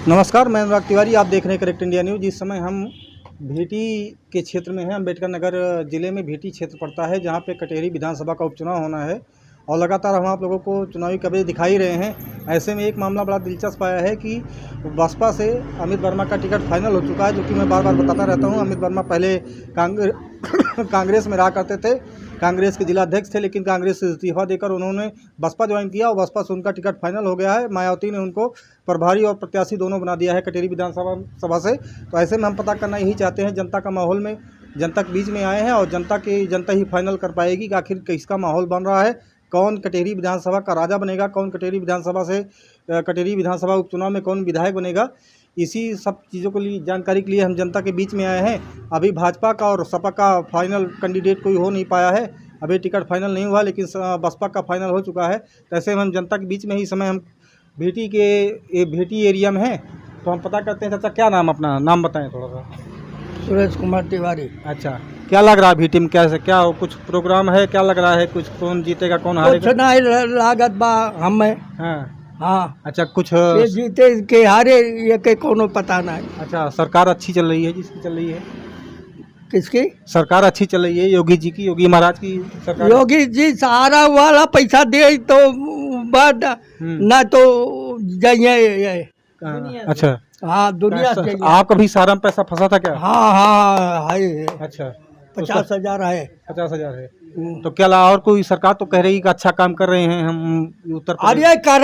नमस्कार, मैं अनुराग तिवारी। आप देख रहे हैं करेक्ट इंडिया न्यूज़। इस समय हम भीटी के क्षेत्र में हैं। अम्बेडकर नगर ज़िले में भीटी क्षेत्र पड़ता है, जहां पे कटेहरी विधानसभा का उपचुनाव होना है और लगातार हम आप लोगों को चुनावी कवरेज दिखाई रहे हैं। ऐसे में एक मामला बड़ा दिलचस्प आया है कि बसपा से अमित वर्मा का टिकट फाइनल हो चुका है, जो कि मैं बार बार बताता रहता हूँ। अमित वर्मा पहले कांग्रेस में रहा करते थे, कांग्रेस के जिला अध्यक्ष थे, लेकिन कांग्रेस से इस्तीफा देकर उन्होंने बसपा ज्वाइन किया और बसपा से उनका टिकट फाइनल हो गया है। मायावती ने उनको प्रभारी और प्रत्याशी दोनों बना दिया है कटेहरी विधानसभा से। तो ऐसे में हम पता करना यही चाहते हैं, जनता का माहौल में जनता के बीच में आए हैं और जनता ही फाइनल कर पाएगी कि आखिर किसका माहौल बन रहा है, कौन कटेहरी विधानसभा का राजा बनेगा, कौन कटेहरी विधानसभा उपचुनाव में कौन विधायक बनेगा। इसी सब चीज़ों के लिए जानकारी के लिए हम जनता के बीच में आए हैं। अभी भाजपा का और सपा का फाइनल कैंडिडेट कोई हो नहीं पाया है, अभी टिकट फाइनल नहीं हुआ, लेकिन बसपा का फाइनल हो चुका है। तो ऐसे में हम जनता के बीच में ही समय हम भीटी एरिया में हैं, तो हम पता करते हैं। चाचा, क्या नाम, अपना नाम बताएं थोड़ा सा। सुरेश कुमार तिवारी। अच्छा, क्या लग रहा है भीटी में, क्या कुछ प्रोग्राम है, क्या लग रहा है, कुछ कौन जीतेगा कौन हारेगा? कुछ नहीं लागत बा हमें। हाँ। अच्छा, कुछ ये जीते के हारे ये के कोनो पता नहीं। अच्छा, सरकार अच्छी चल रही है, जिसकी चल रही है? किसकी सरकार अच्छी चल रही है? योगी जी की, योगी महाराज की सरकार। योगी जी सहारा वाला पैसा दे तो बाद ना तो जाइए। अच्छा, हाँ, दुनिया से आपका भी सहारा में पैसा फंसा था क्या? हाँ है। अच्छा, 50,000 है। 50,000 है। तो क्या और कोई सरकार तो कह रही है कि अच्छा काम कर रहे हैं हम उत्तर प्रदेश। अरे कहा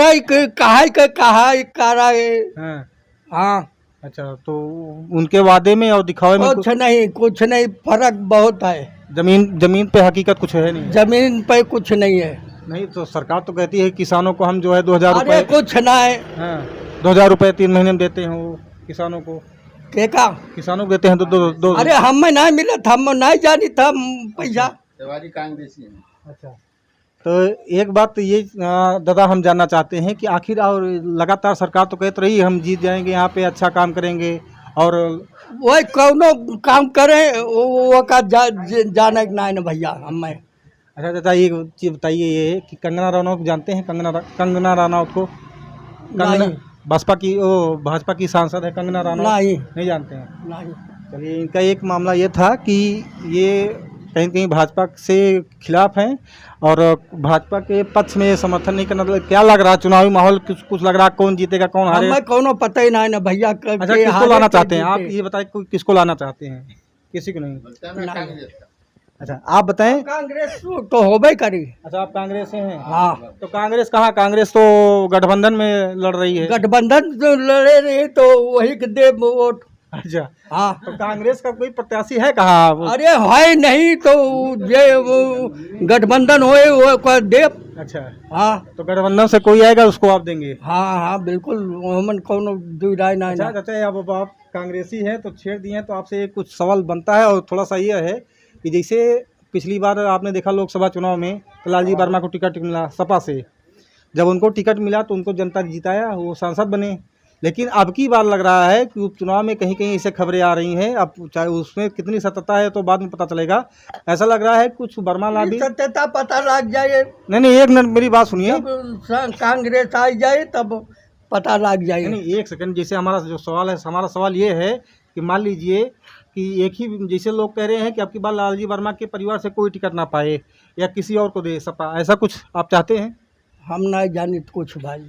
हाँ। अच्छा, तो उनके वादे में और दिखावे में कुछ नहीं, फर्क बहुत है। जमीन पे हकीकत कुछ है नहीं। जमीन पे कुछ नहीं है। नहीं तो सरकार तो कहती है किसानों को हम जो है 2,000 रुपये। कुछ ना है। 2,000 रुपये 3 महीने में देते हैं वो किसानों को। किसानों को देते हैं दो। अरे हमें नहीं मिला था, हम नहीं जानी था पैसा। कांग्रेसी है। अच्छा, तो एक बात ये दादा हम जानना चाहते हैं कि आखिर और लगातार सरकार तो कहती रही हम जीत जाएंगे, यहाँ पे अच्छा काम करेंगे और वही कौनो काम करें वो का जाने नहीं ना भैया हमें। अच्छा चाचा, ये चीज़ बताइए ये कि कंगना रनौत जानते हैं? कंगना रनौत को? भाजपा की सांसद है कंगना रनौत। नहीं जानते हैं? नहीं। चलिए, इनका एक मामला ये था कि ये कहीं भाजपा से खिलाफ हैं और भाजपा के पक्ष में समर्थन नहीं करना। क्या लग रहा है चुनावी माहौल, कुछ लग रहा है कौन जीतेगा कौन हारेगा? हमें कोनो पता ही नहीं ना भैया। अच्छा, किसको लाना चाहते हैं आप, ये बताएं, किसको लाना चाहते हैं? किसी को नहीं। अच्छा, आप बताएं। कांग्रेस तो होबे करी। अच्छा, आप कांग्रेस से हैं? हाँ। तो कांग्रेस कहाँ? कांग्रेस तो गठबंधन में लड़ रही है। गठबंधन तो लड़े रही तो वही दे वोट। अच्छा, हाँ। तो कांग्रेस का कोई प्रत्याशी है कहाँ? अरे है नहीं तो ये वो गठबंधन होए वो कर दे। अच्छा, हाँ। तो गठबंधन से कोई आएगा उसको आप देंगे? हाँ बिल्कुल, हमन कोनो दुविधा नहीं। अच्छा, अब आप कांग्रेसी हैं तो छेड़ दिए हैं, तो आपसे कुछ सवाल बनता है और थोड़ा सा ये है कि जैसे पिछली बार आपने देखा लोकसभा चुनाव में तो लालजी वर्मा को टिकट मिला सपा से। जब उनको टिकट मिला तो उनको जनता ने जिताया, वो सांसद बने। लेकिन अब की बार लग रहा है कि उपचुनाव में कहीं कहीं ऐसे खबरें आ रही हैं, अब चाहे उसमें कितनी सत्यता है तो बाद में पता चलेगा। ऐसा लग रहा है कुछ वर्मा ला भी सत्यता पता लग जाए। नहीं, एक मिनट मेरी बात सुनिए। कांग्रेस आ जाए तब पता लग जाए। नहीं, एक सेकंड। जैसे हमारा जो सवाल है, हमारा सवाल ये है कि मान लीजिए कि एक ही, जैसे लोग कह रहे हैं कि अब की बार लालजी वर्मा के परिवार से कोई टिकट ना पाए या किसी और को दे सपा, ऐसा कुछ आप चाहते हैं? हम नहीं जाने कुछ भाई।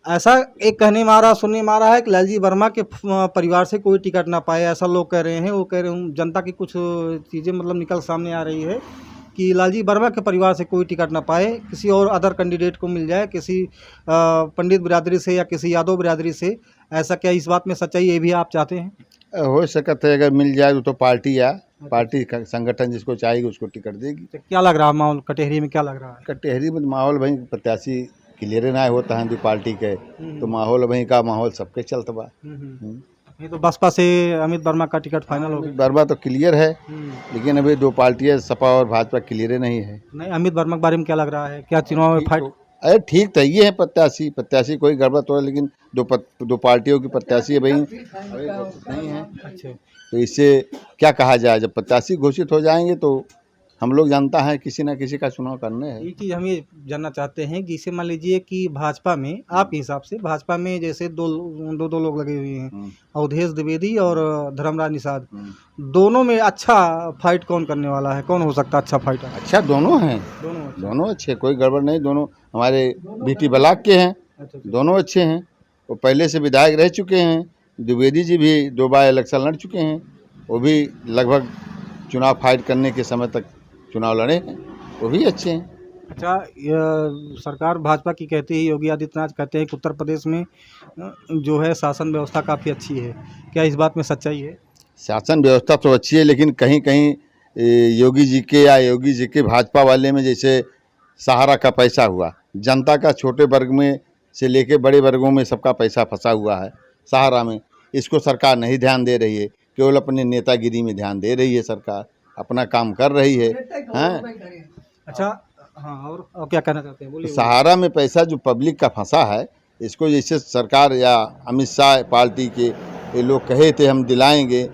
ऐसा एक कहने में आ रहा, सुनने में आ रहा है कि लालजी वर्मा के परिवार से कोई टिकट ना पाए, ऐसा लोग कह रहे हैं। वो कह रहे हैं, जनता की कुछ चीज़ें मतलब निकल सामने आ रही है कि लालजी वर्मा के परिवार से कोई टिकट ना पाए, किसी और अदर कैंडिडेट को मिल जाए, किसी पंडित बिरादरी से या किसी यादव बिरादरी से। ऐसा क्या इस बात में सच्चाई है, ये भी आप चाहते हैं? हो सकता है, अगर मिल जाए तो पार्टी का संगठन जिसको चाहेगी उसको टिकट देगी। तो क्या लग रहा है माहौल कटेहरी में, क्या लग रहा है? कटेहरी में माहौल भाई प्रत्याशी क्लियर ना होता है जो पार्टी के, तो माहौल वहीं का माहौल सबके चलता बा। ये तो बसपा से अमित वर्मा का टिकट फाइनल हो गया। वर्मा तो क्लियर है, लेकिन अभी दो पार्टियां सपा और भाजपा क्लियर नहीं है। नहीं, अमित वर्मा के बारे में क्या लग रहा है, क्या चुनाव में फाइट? अरे ठीक तो ये है, प्रत्याशी कोई गड़बड़ तो है, लेकिन दो पार्टियों की प्रत्याशी भाई नहीं है। अच्छा, तो इससे क्या कहा जाए, जब प्रत्याशी घोषित हो जाएंगे तो हम लोग जानता है किसी ना किसी का चुनाव करने हैं। एक चीज़ हम ये जानना चाहते हैं, जिसे मान लीजिए कि भाजपा में, आपके हिसाब से भाजपा में जैसे दो लोग लगे हुए हैं, अवधेश द्विवेदी और धर्मराज निषाद, दोनों में अच्छा फाइट कौन करने वाला है, कौन हो सकता है अच्छा फाइटर? अच्छा दोनों हैं, दोनों अच्छे, कोई गड़बड़ नहीं, दोनों हमारे बीटी ब्लॉक के हैं, दोनों अच्छे हैं। वो पहले से विधायक रह चुके हैं, द्विवेदी जी भी 2 बार इलेक्शन लड़ चुके हैं, वो भी लगभग चुनाव फाइट करने के समय तक चुनाव लड़े हैं, वो भी अच्छे हैं। अच्छा, सरकार भाजपा की कहती है, योगी आदित्यनाथ कहते हैं कि उत्तर प्रदेश में जो है शासन व्यवस्था काफ़ी अच्छी है, क्या इस बात में सच्चाई है? शासन व्यवस्था तो अच्छी है, लेकिन कहीं कहीं योगी जी के या योगी जी के भाजपा वाले में जैसे सहारा का पैसा हुआ, जनता का छोटे वर्ग में से लेके बड़े वर्गों में सबका पैसा फंसा हुआ है सहारा में। इसको सरकार नहीं ध्यान दे रही है, केवल अपने नेतागिरी में ध्यान दे रही है। सरकार अपना काम कर रही है, हैं? अच्छा, हाँ, और क्या कहना चाहते हैं, बोलिए। सहारा में पैसा जो पब्लिक का फंसा है, इसको जैसे सरकार या अमित शाह पार्टी के ये लोग कहे थे हम दिलाएंगे,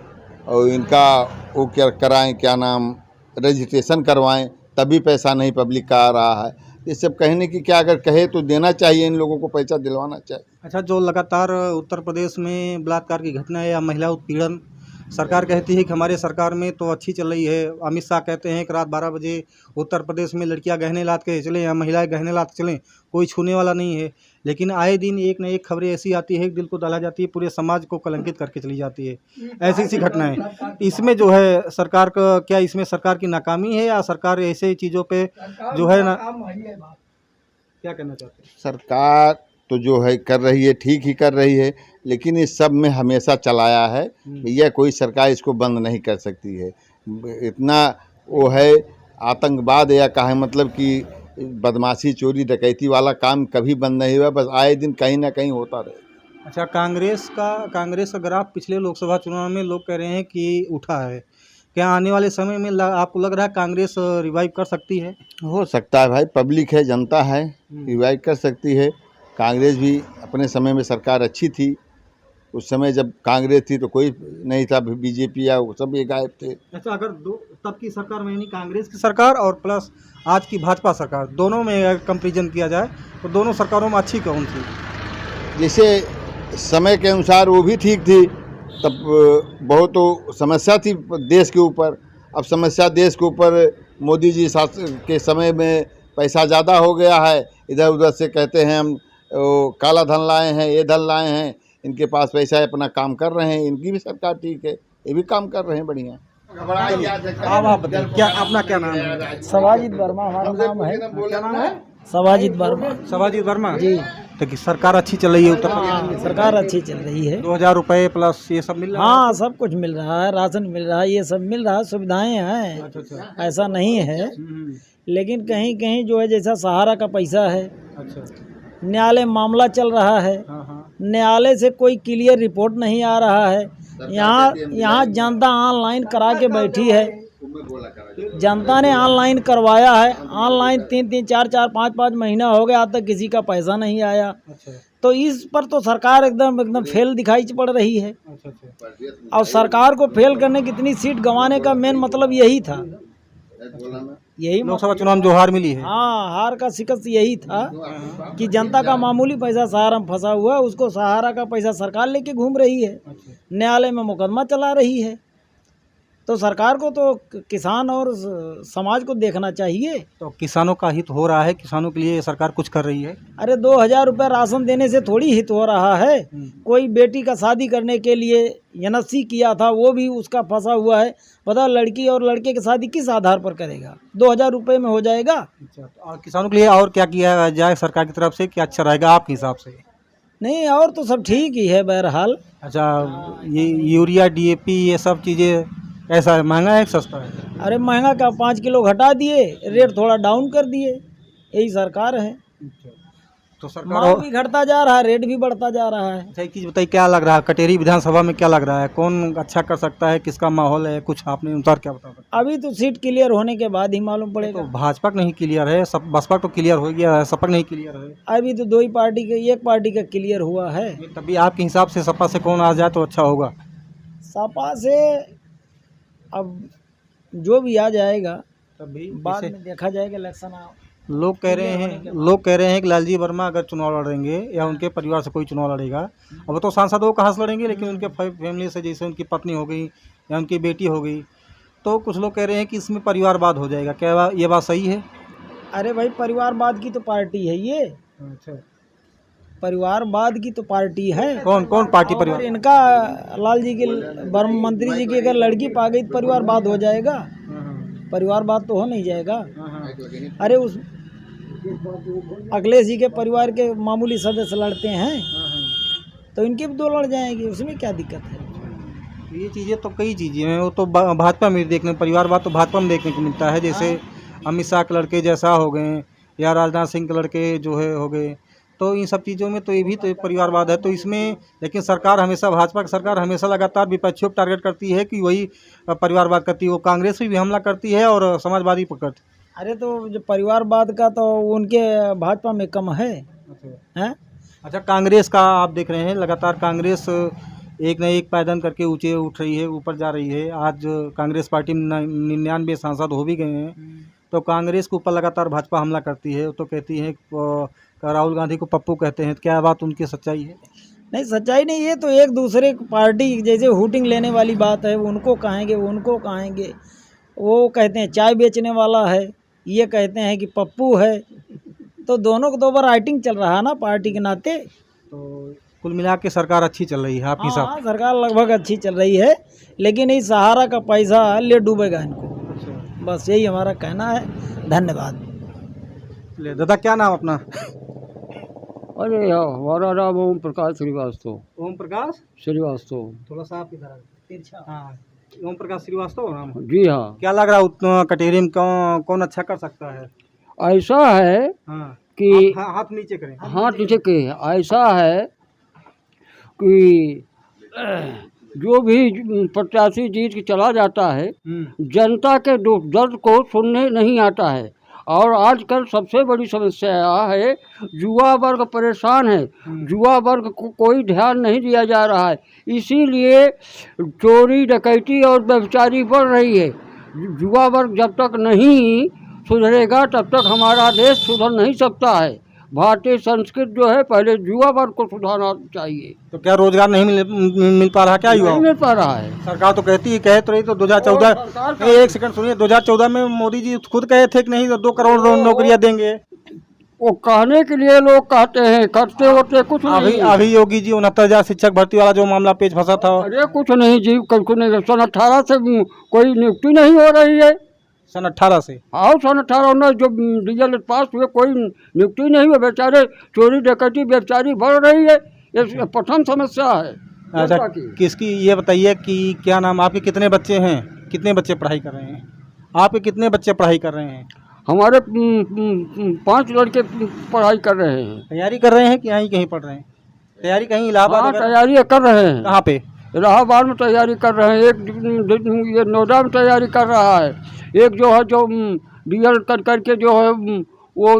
और इनका वो क्या कराएं, क्या नाम, रजिस्ट्रेशन करवाएं, तभी पैसा नहीं पब्लिक का आ रहा है। ये सब कहने की क्या, अगर कहे तो देना चाहिए, इन लोगों को पैसा दिलवाना चाहिए। अच्छा, जो लगातार उत्तर प्रदेश में बलात्कार की घटना है या महिला उत्पीड़न, सरकार कहती है कि हमारे सरकार में तो अच्छी चल रही है। अमित शाह कहते हैं कि रात 12 बजे उत्तर प्रदेश में लड़कियां गहने लाद के चलें या महिलाएं गहने लाद के चलें, कोई छूने वाला नहीं है। लेकिन आए दिन एक न एक खबरें ऐसी आती है कि दिल को दहला जाती है, पूरे समाज को कलंकित करके चली जाती है, ऐसी ऐसी घटनाएं। इसमें जो है सरकार का क्या, इसमें सरकार की नाकामी है या सरकार ऐसे चीज़ों पे जो है ना, क्या कहना चाहते हैं? सरकार तो जो है कर रही है, ठीक ही कर रही है, लेकिन इस सब में हमेशा चलाया है भैया, कोई सरकार इसको बंद नहीं कर सकती है। इतना वो है आतंकवाद या कहा मतलब कि बदमाशी, चोरी, डकैती वाला काम कभी बंद नहीं हुआ, बस आए दिन कहीं ना कहीं होता रहे। अच्छा, कांग्रेस का ग्राफ पिछले लोकसभा चुनाव में लोग कह रहे हैं कि उठा है, क्या आने वाले समय में आपको लग रहा है कांग्रेस रिवाइव कर सकती है? हो सकता है भाई, पब्लिक है, जनता है, रिवाइव कर सकती है। कांग्रेस भी अपने समय में सरकार अच्छी थी, उस समय जब कांग्रेस थी तो कोई नहीं था, बीजेपी या वो सब ये गायब थे। अच्छा, अगर तब की सरकार में, यानी कांग्रेस की सरकार और प्लस आज की भाजपा सरकार, दोनों में अगर कंपेरिजन किया जाए तो दोनों सरकारों में अच्छी कौन थी? जैसे समय के अनुसार वो भी ठीक थी, तब बहुत तो समस्या थी देश के ऊपर। अब समस्या देश के ऊपर मोदी जी के समय में पैसा ज़्यादा हो गया है, इधर उधर से कहते हैं हम काला धन लाए हैं, ये धन लाए हैं, इनके पास पैसा है, अपना काम कर रहे हैं। इनकी भी सरकार ठीक है, ये भी काम कर रहे हैं बढ़िया। आप बताइए, क्या अपना क्या नाम है? सवाजिद वर्मा हमारा नाम है। क्या नाम है? सवाजिद वर्मा। सवाजिद वर्मा जी। तो कि सरकार अच्छी चल रही है उत्तर प्रदेश में? सरकार अच्छी चल रही है। 2000 रुपये प्लस ये सब मिल रहा है? हाँ, सब कुछ मिल रहा है, राशन मिल रहा है, ये सब मिल रहा है, सुविधाएं हैं। अच्छा, ऐसा नहीं है, लेकिन कहीं कहीं जो है जैसा सहारा का पैसा है, अच्छा, न्यायालय मामला चल रहा है, न्यायालय से कोई क्लियर रिपोर्ट नहीं आ रहा है। यहाँ जनता ऑनलाइन करा के बैठी है, जनता ने ऑनलाइन करवाया है, ऑनलाइन 3-3, 4-4, 5-5 महीना हो गया, आज तक किसी का पैसा नहीं आया। अच्छा, तो इस पर तो सरकार एकदम फेल दिखाई पड़ रही है। अच्छा। और सरकार को फेल करने की, इतनी सीट गंवाने का मेन मतलब यही था, यही लोकसभा चुनाव में जो हार मिली है। हाँ, हार का शिकस्त यही था कि जनता का मामूली पैसा सहारा में फंसा हुआ है, उसको सहारा का पैसा सरकार लेके घूम रही है, न्यायालय में मुकदमा चला रही है। तो सरकार को तो किसान और समाज को देखना चाहिए। तो किसानों का हित हो रहा है, किसानों के लिए सरकार कुछ कर रही है? अरे 2000 रुपये राशन देने से थोड़ी हित हो रहा है। कोई बेटी का शादी करने के लिए NSC किया था, वो भी उसका फंसा हुआ है। बताओ, लड़की और लड़के की शादी किस आधार पर करेगा? 2000 रुपये में हो जाएगा? अच्छा, और किसानों के लिए और क्या किया जाए सरकार की तरफ से, क्या अच्छा रहेगा आपके हिसाब से? नहीं, और तो सब ठीक ही है बहरहाल। अच्छा, ये यूरिया, DAP, ये सब चीज़ें ऐसा है, महंगा है सस्ता है? अरे महंगा क्या, 5 किलो घटा दिए, रेट थोड़ा डाउन कर दिए, यही सरकार है। तो सरकार मांग भी घटता जा रहा है, रेट भी बढ़ता जा रहा है। अच्छा, एक चीज़ बताइए, क्या लग रहा है कटेरी विधानसभा में, क्या लग रहा है, कौन अच्छा कर सकता है, किसका माहौल है, कुछ आपने अनुसार क्या बता सकते? अभी तो सीट क्लियर होने के बाद ही मालूम पड़ेगा। तो भाजपा नहीं क्लियर है, सब बसपा तो क्लियर हो गया है, सपा नहीं क्लियर है। अभी तो 2 ही पार्टी का, एक पार्टी का क्लियर हुआ है। तभी आपके हिसाब से सपा से कौन आ जाए तो अच्छा होगा? सपा से अब जो भी आ जाएगा, तब भी बाद इसे- में देखा जाएगा इलेक्शन लोग कह रहे हैं कि लालजी वर्मा अगर चुनाव लड़ेंगे या उनके परिवार से कोई चुनाव लड़ेगा, अब तो सांसद वो कहाँ से लड़ेंगे, लेकिन उनके फैमिली से, जैसे उनकी पत्नी हो गई या उनकी बेटी हो गई, तो कुछ लोग कह रहे हैं कि इसमें परिवारवाद हो जाएगा। क्या ये बात सही है? अरे भाई, परिवारवाद की तो पार्टी है ये, अच्छा, परिवारवाद की तो पार्टी है। कौन कौन पार्टी और परिवार? इनका लालजी की, वर्मा मंत्री जी की अगर लड़की पा गई तो परिवारवाद हो जाएगा? परिवारवाद तो हो नहीं जाएगा। अरे उस अखिलेश जी के परिवार के मामूली सदस्य लड़ते हैं तो इनके भी 2 लड़ जाएंगे, उसमें क्या दिक्कत है? ये चीज़ें तो कई चीज़ें हैं, वो तो भाजपा में देखने, परिवारवाद तो भाजपा में देखने को मिलता है। जैसे अमित शाह के लड़के जैसा हो गए या राजनाथ सिंह के लड़के जो है हो गए, तो इन सब चीज़ों में तो ये भी तो एक परिवारवाद है। तो इसमें लेकिन सरकार हमेशा, भाजपा की सरकार हमेशा लगातार विपक्षियों को टारगेट करती है कि वही परिवारवाद करती है। वो कांग्रेस पे भी हमला करती है और समाजवादी पर करती अरे तो जो परिवारवाद का तो उनके भाजपा में कम है, हैं? अच्छा, कांग्रेस का आप देख रहे हैं लगातार कांग्रेस एक न एक पायदान करके ऊँचे उठ रही है, ऊपर जा रही है। आज कांग्रेस पार्टी में 99 सांसद हो भी गए हैं, तो कांग्रेस के ऊपर लगातार भाजपा हमला करती है। तो कहती है राहुल गांधी को पप्पू कहते हैं, क्या बात उनकी सच्चाई है? नहीं, सच्चाई नहीं, ये तो एक दूसरे पार्टी जैसे हुटिंग लेने वाली बात है। उनको कहेंगे, उनको कहेंगे, वो कहते हैं चाय बेचने वाला है, ये कहते हैं कि पप्पू है। तो दोनों को 2 बार राइटिंग चल रहा है ना पार्टी के नाते। तो कुल मिला के सरकार अच्छी चल रही है आपके हिसाब हाँ, सरकार लगभग अच्छी चल रही है, लेकिन इस सहारा का पैसा ले डूबेगा इनको। से? बस यही हमारा कहना है। धन्यवाद। ले दादा, क्या नाम अपना? अरे यार, हमारा नाम ओम प्रकाश श्रीवास्तव। ओम प्रकाश श्रीवास्तव, थोड़ा सा आप इधर। हाँ, ओम प्रकाश श्रीवास्तव नाम। जी हाँ। क्या लग रहा है कटेरी में कौन अच्छा कर सकता है? ऐसा है हाँ, कि हाथ नीचे करें। हाँ, नीचे के ऐसा है कि जो भी प्रत्याशी जीत के चला जाता है, जनता के दुख दर्द को सुनने नहीं आता है। और आजकल सबसे बड़ी समस्या है, युवा वर्ग परेशान है, युवा वर्ग को कोई ध्यान नहीं दिया जा रहा है। इसीलिए चोरी डकैती और व्यभिचारी बढ़ रही है। युवा वर्ग जब तक नहीं सुधरेगा तब तक हमारा देश सुधर नहीं सकता है। भारतीय संस्कृति जो है, पहले युवा वर्ग को सुधारना चाहिए। तो क्या रोजगार नहीं मिल पा रहा? क्या युवा नहीं मिल पा रहा है। सरकार तो कहती है, कह तो रही, तो 2014 नहीं, एक सेकंड सुनिए, 2014 में मोदी जी खुद कहे थे कि नहीं 2 करोड़ नौकरियां देंगे। वो कहने के लिए लोग कहते हैं, करते होते कुछ नहीं। अभी योगी जी 69,000 शिक्षक भर्ती वाला जो मामला पेच फंसा था। अरे कुछ नहीं जी, कुछ नहीं। सन 18 से कोई नियुक्ति नहीं हो रही है। सन 18 से? हाँ, सन 18 में जो रिजल्ट पास हुए कोई नियुक्ति नहीं हुई। बेचारे चोरी डकैती बेचारी बढ़ रही है, ये प्रथम समस्या है। अच्छा, किसकी ये बताइए कि क्या नाम, आपके कितने बच्चे हैं, कितने बच्चे पढ़ाई कर रहे हैं? आपके कितने बच्चे पढ़ाई कर रहे हैं? हमारे 5 लड़के पढ़ाई कर रहे हैं। तैयारी कर रहे हैं कि यहीं कहीं पढ़ रहे हैं? तैयारी कहीं इलाहाबाद? हाँ, तैयारी कर रहे हैं। कहाँ पे? इलाहाबाद में तैयारी कर रहे हैं। एक ये नोएडा में तैयारी कर रहा है। एक जो है, जो डीएल करके जो है वो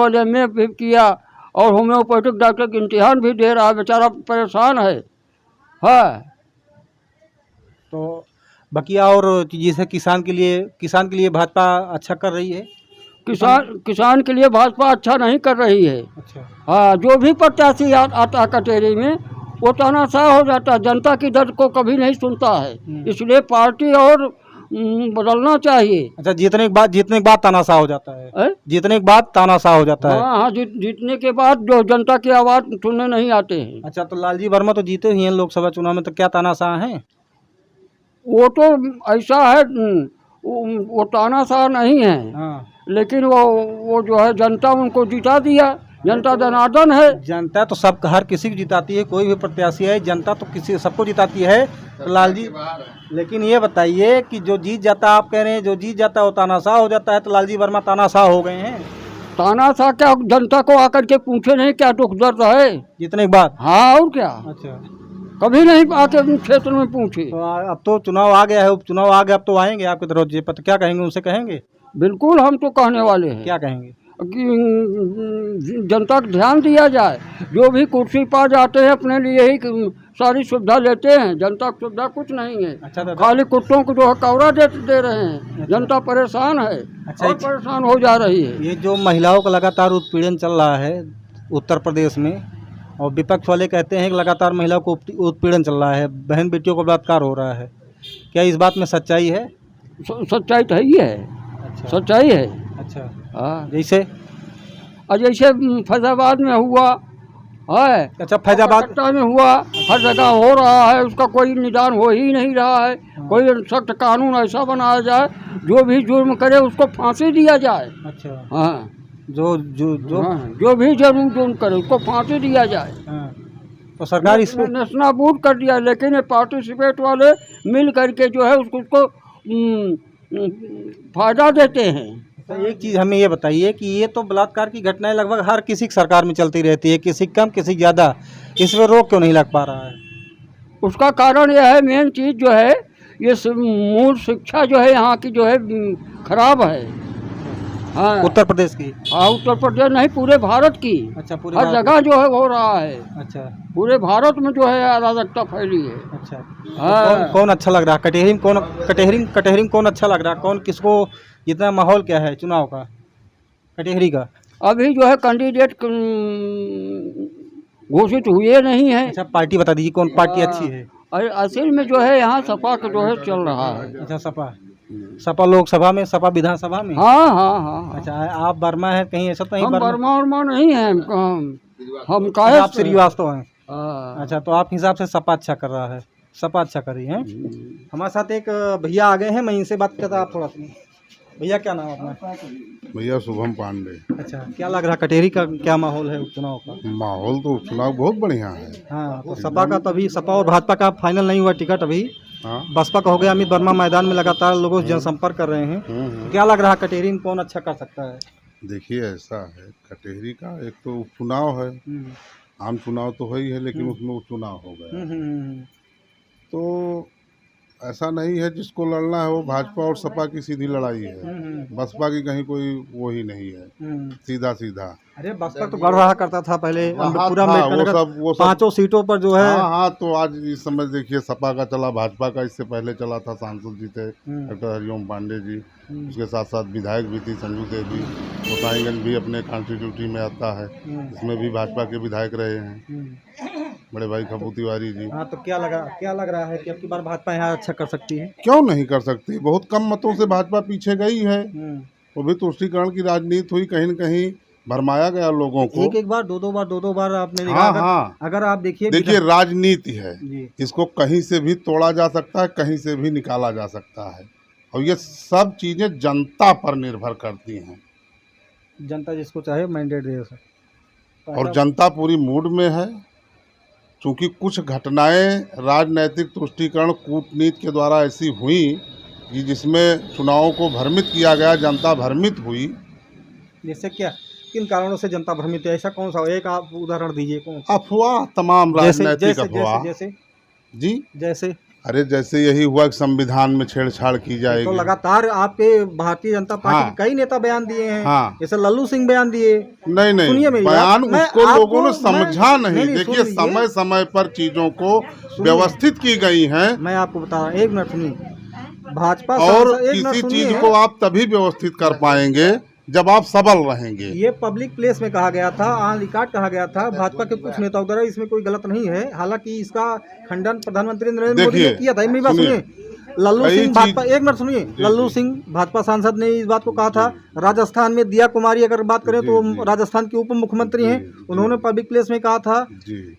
AA भी किया और होम्योपैथिक डॉक्टर का इम्तिहान भी दे रहा है। बेचारा परेशान है। तो बकिया और जैसे किसान के लिए भाजपा अच्छा कर रही है? किसान के लिए भाजपा अच्छा नहीं कर रही है। अच्छा। हाँ, जो भी प्रत्याशी आता कटेरी में वो तानाशाह हो जाता है, जनता की दर्द को कभी नहीं सुनता है। इसलिए पार्टी और बदलना चाहिए। अच्छा, जीतने के बाद तानाशाह हो जाता है? जीतने के बाद तानाशाह हो जाता है? हाँ, जीतने के बाद जो जनता की आवाज़ सुनने नहीं आते हैं। अच्छा, तो लालजी वर्मा तो जीते ही हैं लोकसभा चुनाव में, तो क्या तानाशाह हैं? वो तो ऐसा है, वो तानाशाह नहीं है। हाँ। लेकिन वो जो है, जनता उनको जिता दिया। जनता जनार्दन है। जनता तो सब, हर किसी को जिताती है, कोई भी प्रत्याशी है, जनता तो सबको जिताती है। तो लालजी, लेकिन ये बताइए कि जो जीत जाता, आप कह रहे हैं जो जीत जाता है वो तानाशाह हो जाता है, तो लालजी वर्मा तानाशाह हो गए हैं? तानाशाह क्या, जनता को आकर के पूछे नहीं क्या दुख दर्द है जीतने के बाद? हाँ, और क्या। अच्छा, कभी नहीं आके क्षेत्र में पूछे। तो अब तो चुनाव आ गया है, उपचुनाव आ गया, अब तो आएंगे आपके दरवाजे पर, तो क्या कहेंगे उनसे? कहेंगे बिल्कुल, हम तो कहने वाले हैं। क्या कहेंगे? कि जनता को ध्यान दिया जाए। जो भी कुर्सी पा जाते हैं अपने लिए ही सारी सुविधा लेते हैं, जनता को सुविधा कुछ नहीं है। अच्छा दादा, खाली कुत्तों को जो है कवरा दे रहे हैं। जनता परेशान है और परेशान हो जा रही है। ये जो महिलाओं का लगातार उत्पीड़न चल रहा है उत्तर प्रदेश में, और विपक्ष वाले कहते हैं कि लगातार महिलाओं को उत्पीड़न चल रहा है, बहन बेटियों को बलात्कार हो रहा है, क्या इस बात में सच्चाई है? सच्चाई तो ही है। अच्छा, सच्चाई है। अच्छा, हाँ, जैसे जैसे फैजाबाद में हुआ है, अच्छा फैजाबाद कलकत्ता में हुआ, हर जगह हो रहा है, उसका कोई निदान हो ही नहीं रहा है। कोई सख्त कानून ऐसा बनाया जाए, जो भी जुर्म करे उसको फांसी दिया जाए। अच्छा, हाँ, जो भी जुर्म करे उसको फांसी दिया जाए। हाँ, तो सरकार इस पे नस्नाबूद कर दिया, लेकिन ये पार्टिसिपेट वाले मिल करके जो है उसको फायदा देते हैं। तो एक चीज़ हमें ये बताइए कि ये तो बलात्कार की घटनाएं लगभग हर किसी की सरकार में चलती रहती है, किसी कम किसी ज़्यादा, इस पर रोक क्यों नहीं लग पा रहा है? उसका कारण यह है, मेन चीज़ जो है ये मूल शिक्षा जो है यहाँ की जो है खराब है। हाँ, उत्तर प्रदेश की? हाँ, उत्तर प्रदेश नहीं, पूरे भारत की। अच्छा, पूरे हर जगह जो है हो रहा है। अच्छा, पूरे भारत में जो है अराजकता फैली है। अच्छा, हाँ। कौन अच्छा लग रहा है? कटेहरी में कौन अच्छा लग रहा है? कौन किसको, इतना माहौल क्या है चुनाव का कटेहरी का? अभी जो है कैंडिडेट घोषित हुए नहीं है। अच्छा, पार्टी बता दीजिए कौन पार्टी अच्छी है? अरे असल में जो है यहाँ सपा का जो है चल रहा है। अच्छा, सपा लोकसभा में, सपा विधानसभा में? हाँ हाँ हाँ। अच्छा, आप वर्मा है कहीं, ऐसा तो नहीं? हम वर्मा नहीं है, हम आप श्रीवास्तव हैं। हाँ। अच्छा, तो आप हिसाब से सपा अच्छा कर रहा है, सपा अच्छा कर रही है। हमारे साथ एक भैया आ गए हैं, मैं इनसे बात करता, आप थोड़ा सुनिए। भैया क्या नाम है अपना? भैया शुभम पांडे। अच्छा, क्या लग रहा है कटेहरी का क्या माहौल है उपचुनाव का? माहौल तो उपचुनाव बहुत बढ़िया है। हाँ, तो सपा का, तभी सपा और भाजपा का फाइनल नहीं हुआ टिकट अभी। हाँ, बसपा का हो गया। अमित वर्मा मैदान में लगातार लोगों से जनसंपर्क कर रहे हैं। क्या लग रहा है कटेहरी में कौन अच्छा कर सकता है? देखिए ऐसा है, कटेहरी का एक तो उपचुनाव है, आम चुनाव तो है ही है, लेकिन उसमें उपचुनाव हो गया। तो ऐसा नहीं है, जिसको लड़ना है वो भाजपा और सपा की सीधी लड़ाई है। बसपा की कहीं कोई वो ही नहीं है, सीधा सीधा। अरे बसपा तो गढ़ रहा करता था पहले, पूरा वो सब 5 सीटों पर जो है। हाँ, तो आज इस समय देखिए सपा का चला, भाजपा का इससे पहले चला था, सांसद जी थे डॉक्टर हरिओम पांडे जी, उसके साथ साथ विधायक भी थी संजू देवी, गोसाईगंज भी अपने कॉन्स्टिट्यूटी में आता है, इसमें भी भाजपा के विधायक रहे हैं बड़े भाई खपू तिवारी जी। हाँ, तो क्या लग रहा है कि अब की बार भाजपा यहाँ अच्छा कर सकती है? क्यों नहीं कर सकती? बहुत कम मतों से भाजपा पीछे गई है। वो भी तुष्टीकरण की राजनीति हुई, कहीं न कहीं भरमाया गया लोगों को। एक बार दो बार आपने देखा। हाँ, अगर आप देखिए राजनीति है, इसको कहीं से भी तोड़ा जा सकता है, कहीं से भी निकाला जा सकता है, और ये सब चीजें जनता पर निर्भर करती हैं। जनता जिसको चाहे मैंडेट दे सकती, और जनता पूरी मूड में है। चूँकि कुछ घटनाएं राजनैतिक तुष्टीकरण कूटनीति के द्वारा ऐसी हुई कि जिसमें चुनावों को भ्रमित किया गया, जनता भ्रमित हुई। जैसे क्या, किन कारणों से जनता भ्रमित है? ऐसा कौन सा, एक आप उदाहरण दीजिए। कौन? अफवाह, तमाम राजनैतिक अफवाह। जैसे अरे जैसे यही हुआ कि संविधान में छेड़छाड़ की जाएगी। तो लगातार आपके भारतीय जनता पार्टी के कई नेता बयान दिए हैं। हाँ, जैसे लल्लू सिंह बयान दिए। नहीं, बयान उसको लोगों ने समझा नहीं। देखिए, समय समय पर चीजों को व्यवस्थित की गई हैं। मैं आपको बता रहा हूँ, एक मिनट सुनिए। भाजपा और किसी चीज को आप तभी व्यवस्थित कर पाएंगे जब आप सबल रहेंगे। ये पब्लिक प्लेस में कहा गया था, ऑन रिकॉर्ड कहा गया था भाजपा के कुछ नेताओं द्वारा, इसमें कोई गलत नहीं है। हालांकि इसका खंडन प्रधानमंत्री नरेंद्र मोदी ने किया था। मेरी बात सुनिए। लल्लू सिंह भाजपा, एक मिनट सुनिए, लल्लू सिंह भाजपा सांसद ने इस बात को कहा था। राजस्थान में दिया कुमारी अगर बात करें तो राजस्थान के उप मुख्यमंत्री हैं, उन्होंने पब्लिक प्लेस में कहा था।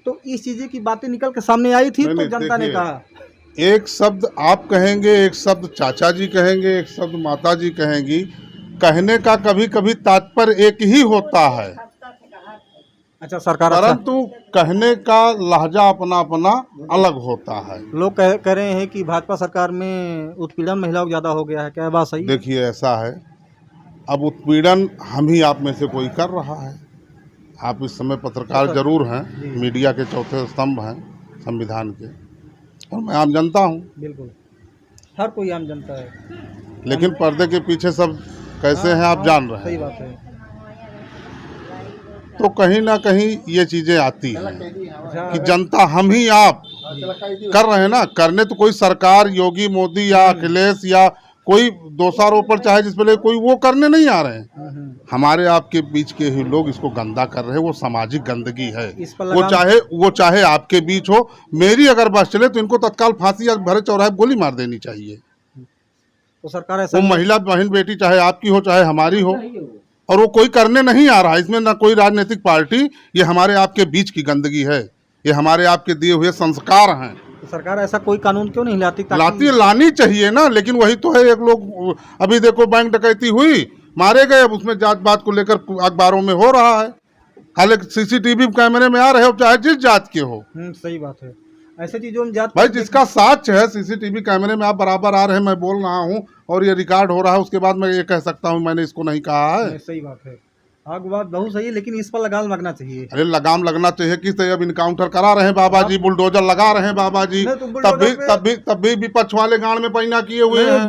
तो इस चीजें की बातें निकल के सामने आई थी, तो जनता ने कहा। एक शब्द आप कहेंगे, एक शब्द चाचा जी कहेंगे, एक शब्द माता जी कहेंगी। कहने का कभी कभी तात्पर्य एक ही होता है। अच्छा, सरकार, परंतु कहने का लहजा अपना अपना अलग होता है। लोग कह रहे हैं कि भाजपा सरकार में उत्पीड़न महिलाओं को ज्यादा हो गया है, क्या बात सही? देखिए ऐसा है, अब उत्पीड़न हम ही आप में से कोई कर रहा है। आप इस समय पत्रकार जरूर हैं, मीडिया के चौथे स्तंभ हैं संविधान के, और मैं आम जनता हूँ। बिल्कुल, हर कोई आम जनता है, लेकिन पर्दे के पीछे सब कैसे हैं आप जान रहे हैं। सही बात है। तो कहीं ना कहीं ये चीजें आती हैं कि जनता, हम ही आप कर रहे हैं ना। करने तो कोई सरकार, योगी, मोदी या अखिलेश या कोई दोषारोपण चाहे जिस पे कोई, वो करने नहीं आ रहे हैं। हमारे आपके बीच के ही लोग इसको गंदा कर रहे हैं। वो सामाजिक गंदगी है। वो चाहे आपके बीच हो। मेरी अगर बस चले तो इनको तत्काल फांसी या भरे चौराहे गोली मार देनी चाहिए। तो सरकार ऐसा, वो महिला बहन बेटी चाहे आपकी हो चाहे हमारी हो, और वो कोई करने नहीं आ रहा। इसमें ना कोई राजनीतिक पार्टी, ये हमारे आपके बीच की गंदगी है। ये हमारे आपके दिए हुए संस्कार हैं। तो सरकार ऐसा कोई कानून क्यों नहीं लाती? लानी चाहिए ना। लेकिन वही तो है, एक लोग अभी देखो बैंक डकैती हुई, मारे गए। अब उसमें जात बात को लेकर अखबारों में हो रहा है। हालांकि सीसीटीवी कैमरे में आ रहे हो, चाहे जिस जात के हो। सही बात है। ऐसे चीजों में जात भाई जिसका साक्ष्य है, सीसीटीवी कैमरे में आप बराबर आ रहे हैं, मैं बोल रहा हूँ और ये रिकॉर्ड हो रहा है, उसके बाद मैं ये कह सकता हूँ मैंने इसको नहीं कहा है। सही बात है। आपकी बात बहुत सही है, लेकिन इस पर लगाम लगना चाहिए। अरे लगाम लगना चाहिए किस तरह? अब इनकाउंटर करा रहे हैं बाबा जी, बुलडोजर लगा रहे हैं बाबा जी, तब भी विपक्ष वाले गांड में पैना किए हुए हैं।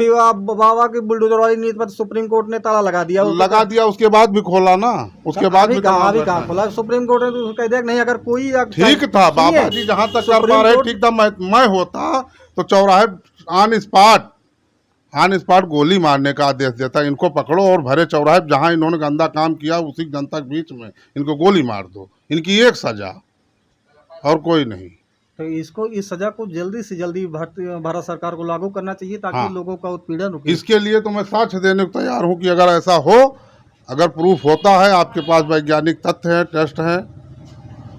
बाबा की बुलडोजर वाली नीति पर सुप्रीम कोर्ट ने ताला लगा दिया। उसके बाद भी खोला ना, उसके बाद भी कहाँ खोला? सुप्रीम कोर्ट ने कह दिया नहीं, अगर कोई ठीक था बाबा जी, जहाँ तक कर पा रहे ठीक था। मैं होता तो चौराहे ऑन स्पॉट गोली मारने का आदेश देता। इनको पकड़ो और भरे चौराहे जहां इन्होंने गंदा काम किया उसी जनता के बीच में इनको गोली मार दो। इनकी एक सजा और कोई नहीं। तो इसको, इस सजा को जल्दी से जल्दी भारत सरकार को लागू करना चाहिए ताकि लोगों का उत्पीड़न रुके। इसके लिए तो मैं साक्ष्य देने को तैयार हूँ कि अगर ऐसा हो, अगर प्रूफ होता है, आपके पास वैज्ञानिक तथ्य हैं, टेस्ट हैं,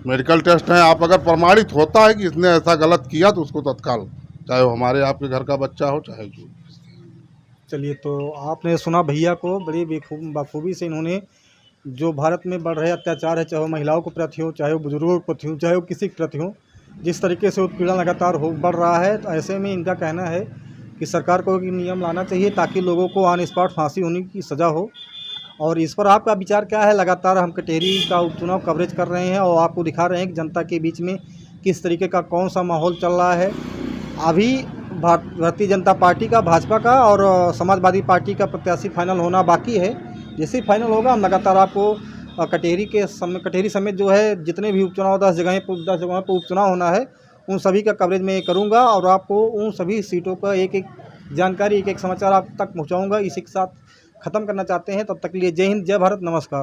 मेडिकल टेस्ट हैं, आप अगर प्रमाणित होता है कि इसने ऐसा गलत किया तो उसको तत्काल, चाहे वो हमारे आपके घर का बच्चा हो चाहे जो। चलिए, तो आपने सुना भैया को, बड़ी बखूबी से इन्होंने जो भारत में बढ़ रहे अत्याचार है, चाहे वो महिलाओं के प्रति हो, चाहे वो बुजुर्गों के प्रति हो, चाहे वो किसी के प्रति हो, जिस तरीके से उत्पीड़न लगातार बढ़ रहा है, तो ऐसे में इनका कहना है कि सरकार को नियम लाना चाहिए ताकि लोगों को ऑन स्पॉट फांसी होने की सज़ा हो। और इस पर आपका विचार क्या है? लगातार हम कटेरी का उपचुनाव कवरेज कर रहे हैं और आपको दिखा रहे हैं कि जनता के बीच में किस तरीके का कौन सा माहौल चल रहा है। अभी भारतीय जनता पार्टी का, भाजपा का और समाजवादी पार्टी का प्रत्याशी फाइनल होना बाकी है। जैसे ही फाइनल होगा हम लगातार आपको कटेरी समेत जो है जितने भी उपचुनाव 10 जगहों पर उपचुनाव होना है उन सभी का कवरेज मैं करूंगा और आपको उन सभी सीटों पर एक एक जानकारी, एक एक समाचार आप तक पहुंचाऊंगा। इसी के साथ ख़त्म करना चाहते हैं। तब तक के लिए जय हिंद, जय भारत, नमस्कार।